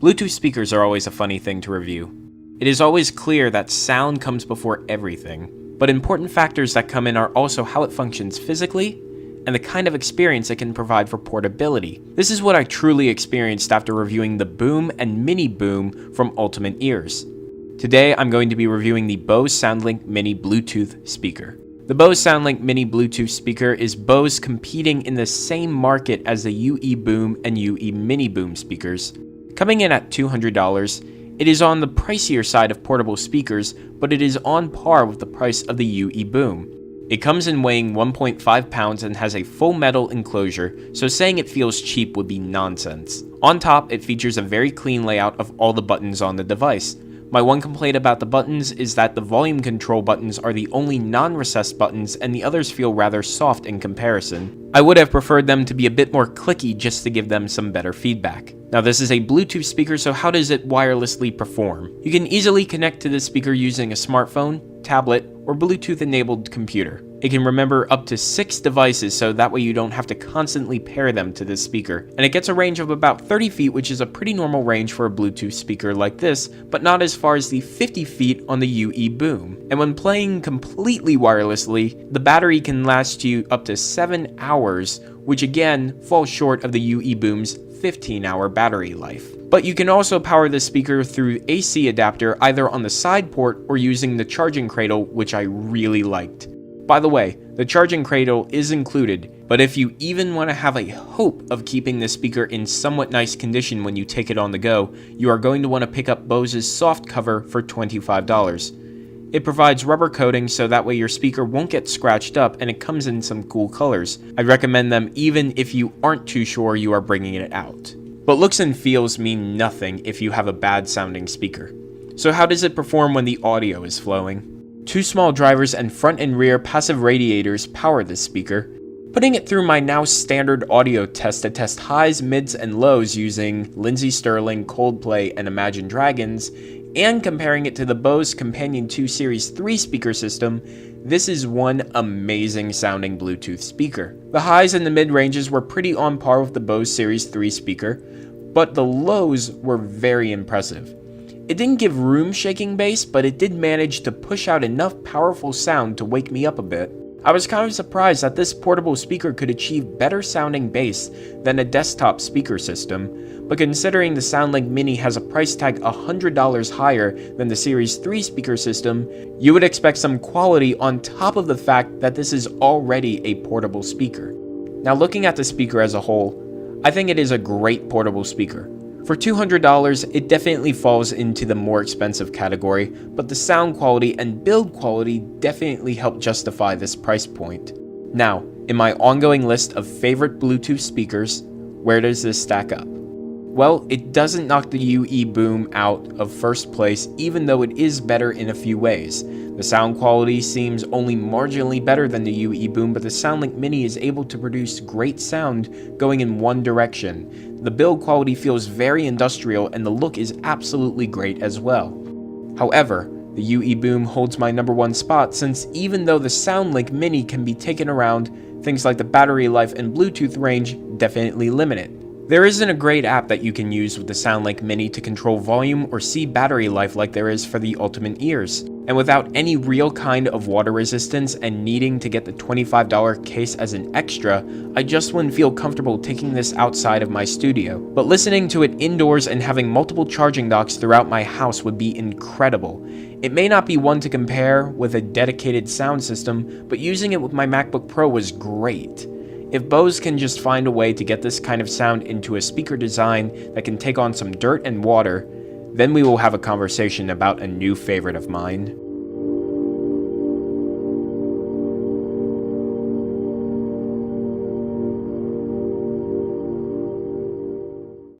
Bluetooth speakers are always a funny thing to review. It is always clear that sound comes before everything, but important factors that come in are also how it functions physically and the kind of experience it can provide for portability. This is what I truly experienced after reviewing the Boom and Mini Boom from Ultimate Ears. Today I'm going to be reviewing the Bose Soundlink Mini Bluetooth speaker. The Bose Soundlink Mini Bluetooth speaker is Bose competing in the same market as the UE Boom and UE Mini Boom speakers. Coming in at $200, it is on the pricier side of portable speakers, but it is on par with the price of the UE Boom. It comes in weighing 1.5 pounds and has a full metal enclosure, so saying it feels cheap would be nonsense. On top, it features a very clean layout of all the buttons on the device. My one complaint about the buttons is that the volume control buttons are the only non-recessed buttons and the others feel rather soft in comparison. I would have preferred them to be a bit more clicky just to give them some better feedback. Now this is a Bluetooth speaker, so how does it wirelessly perform? You can easily connect to this speaker using a smartphone, tablet, or Bluetooth enabled computer. It can remember up to 6 devices, so that way you don't have to constantly pair them to this speaker. And it gets a range of about 30 feet, which is a pretty normal range for a Bluetooth speaker like this, but not as far as the 50 feet on the UE Boom. And when playing completely wirelessly, the battery can last you up to 7 hours, which again falls short of the UE Boom's 15-hour battery life. But you can also power the speaker through AC adapter either on the side port or using the charging cradle, which I really liked. By the way, the charging cradle is included, but if you even want to have a hope of keeping the speaker in somewhat nice condition when you take it on the go, you are going to want to pick up Bose's soft cover for $25. It provides rubber coating so that way your speaker won't get scratched up, and it comes in some cool colors. I'd recommend them even if you aren't too sure you are bringing it out. But looks and feels mean nothing if you have a bad sounding speaker. So how does it perform when the audio is flowing? 2 small drivers and front and rear passive radiators power this speaker. Putting it through my now standard audio test to test highs, mids, and lows using Lindsey Stirling, Coldplay, and Imagine Dragons, and comparing it to the Bose Companion 2 Series 3 speaker system, this is one amazing sounding Bluetooth speaker. The highs and the mid ranges were pretty on par with the Bose Series 3 speaker, but the lows were very impressive. It didn't give room-shaking bass, but it did manage to push out enough powerful sound to wake me up a bit. I was kind of surprised that this portable speaker could achieve better sounding bass than a desktop speaker system, but considering the Soundlink Mini has a price tag $100 higher than the Series 3 speaker system, you would expect some quality on top of the fact that this is already a portable speaker. Now looking at the speaker as a whole, I think it is a great portable speaker. For $200, it definitely falls into the more expensive category, but the sound quality and build quality definitely help justify this price point. Now, in my ongoing list of favorite Bluetooth speakers, where does this stack up? Well, it doesn't knock the UE Boom out of first place, even though it is better in a few ways. The sound quality seems only marginally better than the UE Boom, but the Soundlink Mini is able to produce great sound going in one direction. The build quality feels very industrial, and the look is absolutely great as well. However, the UE Boom holds my number 1 spot, since even though the Soundlink Mini can be taken around, things like the battery life and Bluetooth range definitely limit it. There isn't a great app that you can use with the Soundlink Mini to control volume or see battery life like there is for the Ultimate Ears. And without any real kind of water resistance and needing to get the $25 case as an extra, I just wouldn't feel comfortable taking this outside of my studio. But listening to it indoors and having multiple charging docks throughout my house would be incredible. It may not be one to compare with a dedicated sound system, but using it with my MacBook Pro was great. If Bose can just find a way to get this kind of sound into a speaker design that can take on some dirt and water, then we will have a conversation about a new favorite of mine.